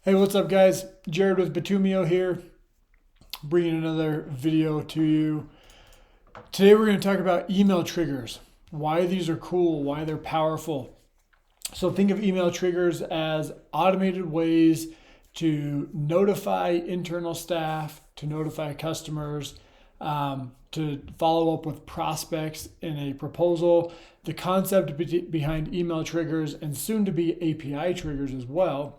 Hey, what's up, guys? Jared with Bitumio here, bringing another video to you. Today, we're going to talk about email triggers, why these are cool, why they're powerful. So, think of email triggers as automated ways to notify internal staff, to notify customers, to follow up with prospects in a proposal. The concept behind email triggers and soon to be API triggers as well.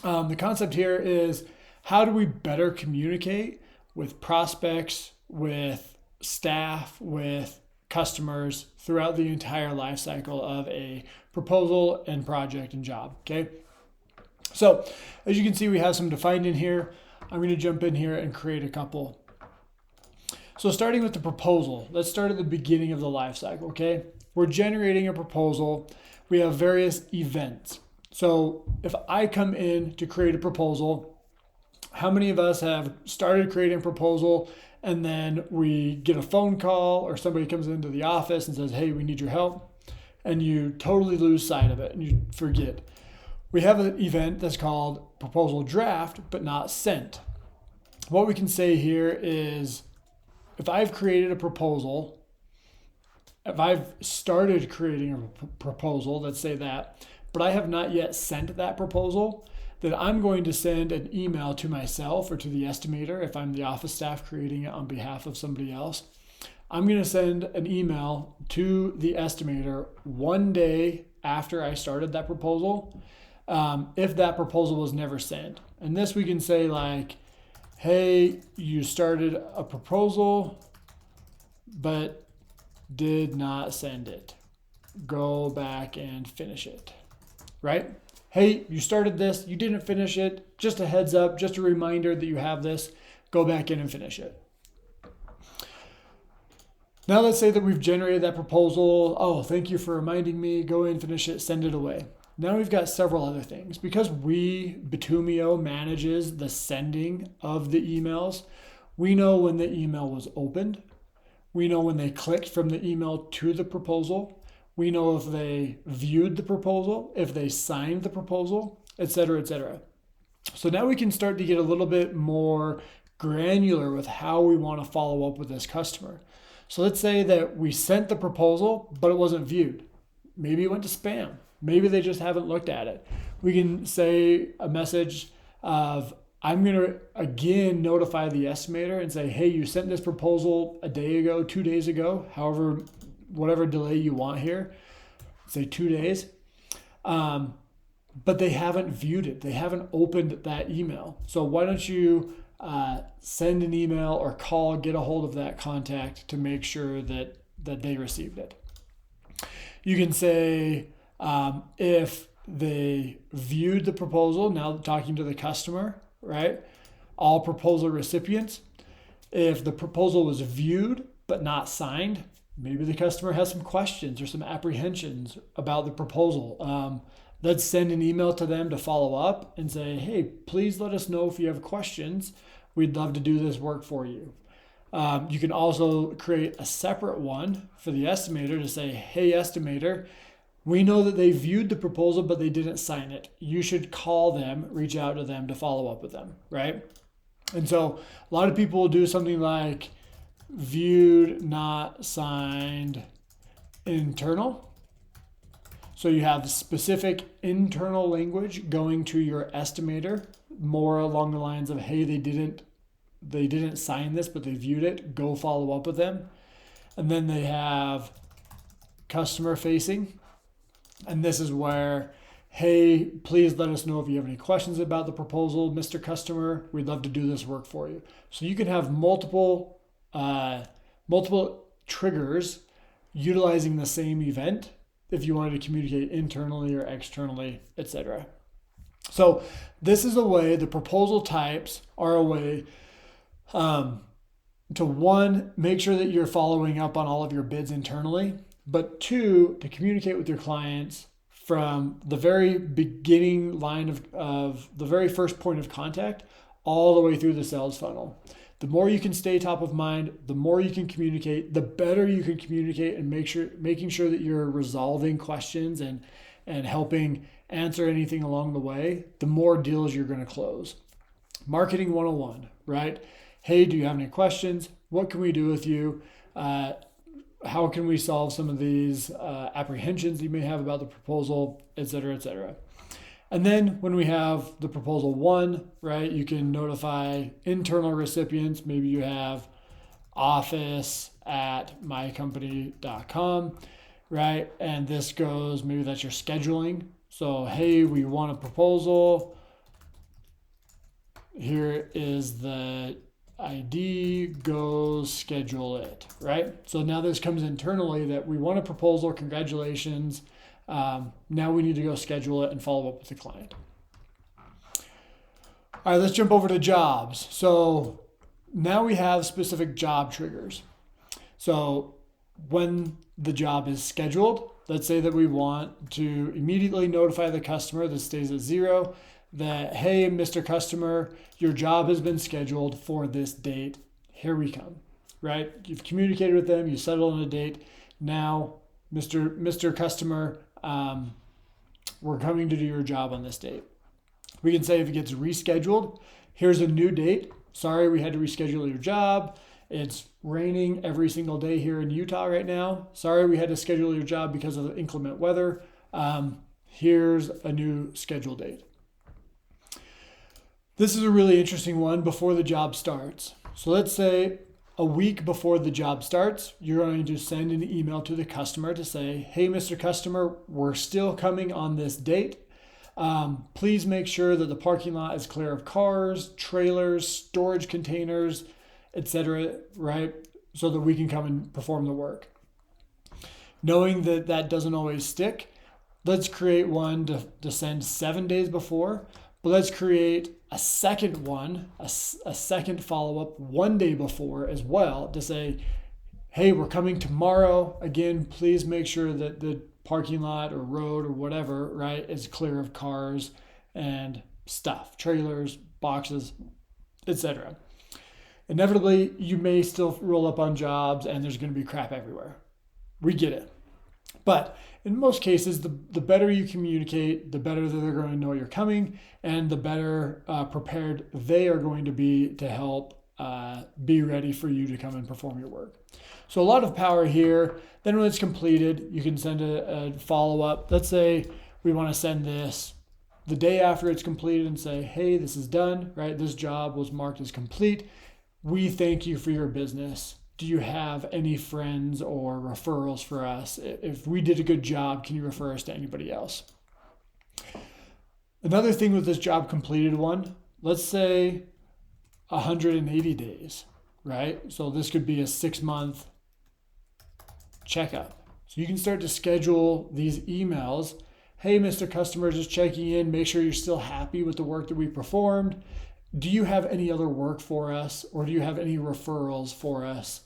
The concept here is how do we better communicate with prospects, with staff, with customers throughout the entire life cycle of a proposal and project and job, okay? So as you can see, we have some defined in here. I'm going to jump in here and create a couple. So starting with the proposal, let's start at the beginning of the life cycle, okay? We're generating a proposal. We have various events. So if I come in to create a proposal, how many of us have started creating a proposal and then we get a phone call or somebody comes into the office and says, hey, we need your help, and you totally lose sight of it and you forget? We have an event that's called proposal draft, but not sent. What we can say here is if I've created a proposal, if I've started creating a proposal, let's say that, but I have not yet sent that proposal, then I'm going to send an email to myself or to the estimator if I'm the office staff creating it on behalf of somebody else. I'm going to send an email to the estimator one day after I started that proposal, if that proposal was never sent. And this we can say like, hey, you started a proposal, but did not send it. Go back and finish it. Right? Hey, you started this, you didn't finish it. Just a heads up, just a reminder that you have this. Go back in and finish it. Now let's say that we've generated that proposal. Oh, thank you for reminding me. Go in, finish it, send it away. Now we've got several other things. Because Bitumio manages the sending of the emails, we know when the email was opened. We know when they clicked from the email to the proposal. We know if they viewed the proposal, if they signed the proposal, et cetera, et cetera. So now we can start to get a little bit more granular with how we want to follow up with this customer. So let's say that we sent the proposal, but it wasn't viewed. Maybe it went to spam. Maybe they just haven't looked at it. We can say a message of, I'm going to again notify the estimator and say, hey, you sent this proposal a day ago, 2 days ago, whatever delay you want here, say 2 days, but they haven't viewed it. They haven't opened that email. So why don't you send an email or call, get a hold of that contact to make sure that they received it. You can say if they viewed the proposal, now talking to the customer, right? All proposal recipients. If the proposal was viewed but not signed, maybe the customer has some questions or some apprehensions about the proposal. Let's send an email to them to follow up and say, hey, please let us know if you have questions. We'd love to do this work for you. You can also create a separate one for the estimator to say, hey, estimator, we know that they viewed the proposal, but they didn't sign it. You should call them, reach out to them to follow up with them, right? And so a lot of people will do something like, viewed, not signed, internal. So you have specific internal language going to your estimator, more along the lines of, hey, they didn't sign this, but they viewed it. Go follow up with them. And then they have customer facing. And this is where, hey, please let us know if you have any questions about the proposal, Mr. Customer. We'd love to do this work for you. So you can have multiple triggers utilizing the same event if you wanted to communicate internally or externally, etc. So this is a way, the proposal types are a way to one, make sure that you're following up on all of your bids internally, but two, to communicate with your clients from the very beginning line of the very first point of contact all the way through the sales funnel. The more you can stay top of mind, the more you can communicate, the better you can communicate and making sure that you're resolving questions and helping answer anything along the way, the more deals you're going to close. Marketing 101, right? Hey, do you have any questions? What can we do with you? How can we solve some of these apprehensions you may have about the proposal, et cetera, et cetera. And then when we have the proposal 1, right, you can notify internal recipients. Maybe you have office@mycompany.com, right? And this goes, maybe that's your scheduling. So, hey, we want a proposal. Here is the ID, go schedule it, right? So now this comes internally that we want a proposal, congratulations. Now we need to go schedule it and follow up with the client. All right, let's jump over to jobs. So now we have specific job triggers. So when the job is scheduled, let's say that we want to immediately notify the customer, this stays at 0, that, hey, Mr. Customer, your job has been scheduled for this date. Here we come, right? You've communicated with them, you settled on a date. Now, Mr. Customer, we're coming to do your job on this date. We can say if it gets rescheduled, here's a new date. Sorry, we had to reschedule your job. It's raining every single day here in Utah right now. Sorry, we had to schedule your job because of the inclement weather. Here's a new schedule date. This is a really interesting one before the job starts. So let's say a week before the job starts, you're going to send an email to the customer to say, hey, Mr. Customer, we're still coming on this date. Please make sure that the parking lot is clear of cars, trailers, storage containers, etc., right? So that we can come and perform the work. Knowing that that doesn't always stick, let's create one to send 7 days before, but let's create a second one, a second follow-up 1 day before as well to say, hey, we're coming tomorrow. Again, please make sure that the parking lot or road or whatever, right, is clear of cars and stuff, trailers, boxes, etc. Inevitably, you may still roll up on jobs and there's going to be crap everywhere. We get it. But in most cases, the better you communicate, the better that they're going to know you're coming, and the better prepared they are going to be to help be ready for you to come and perform your work. So a lot of power here. Then when it's completed, you can send a follow-up. Let's say we want to send this the day after it's completed and say, hey, this is done, right? This job was marked as complete. We thank you for your business. Do you have any friends or referrals for us? If we did a good job, can you refer us to anybody else? Another thing with this job completed one, let's say 180 days, right? So this could be a 6-month checkup. So you can start to schedule these emails. Hey, Mr. Customer, just checking in. Make sure you're still happy with the work that we performed. Do you have any other work for us, or do you have any referrals for us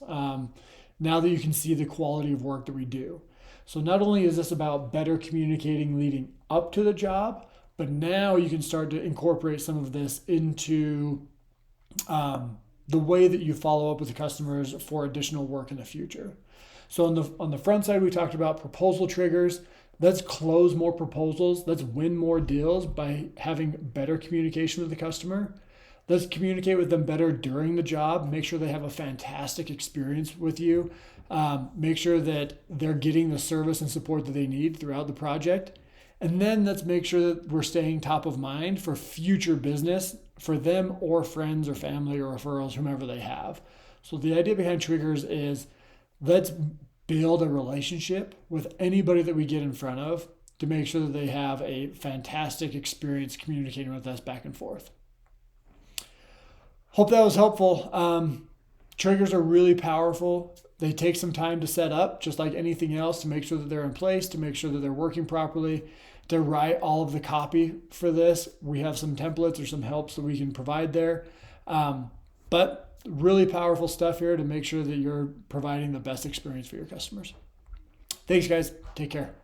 now that you can see the quality of work that we do? So not only is this about better communicating leading up to the job, but now you can start to incorporate some of this into the way that you follow up with the customers for additional work in the future. So on the front side, we talked about proposal triggers. Let's close more proposals. Let's win more deals by having better communication with the customer. Let's communicate with them better during the job. Make sure they have a fantastic experience with you. Make sure that they're getting the service and support that they need throughout the project. And then let's make sure that we're staying top of mind for future business for them or friends or family or referrals, whomever they have. So the idea behind triggers is let's build a relationship with anybody that we get in front of to make sure that they have a fantastic experience communicating with us back and forth. Hope that was helpful. Triggers are really powerful. They take some time to set up, just like anything else, to make sure that they're in place, to make sure that they're working properly, to write all of the copy for this. We have some templates or some helps that we can provide there. But really powerful stuff here to make sure that you're providing the best experience for your customers. Thanks, guys. Take care.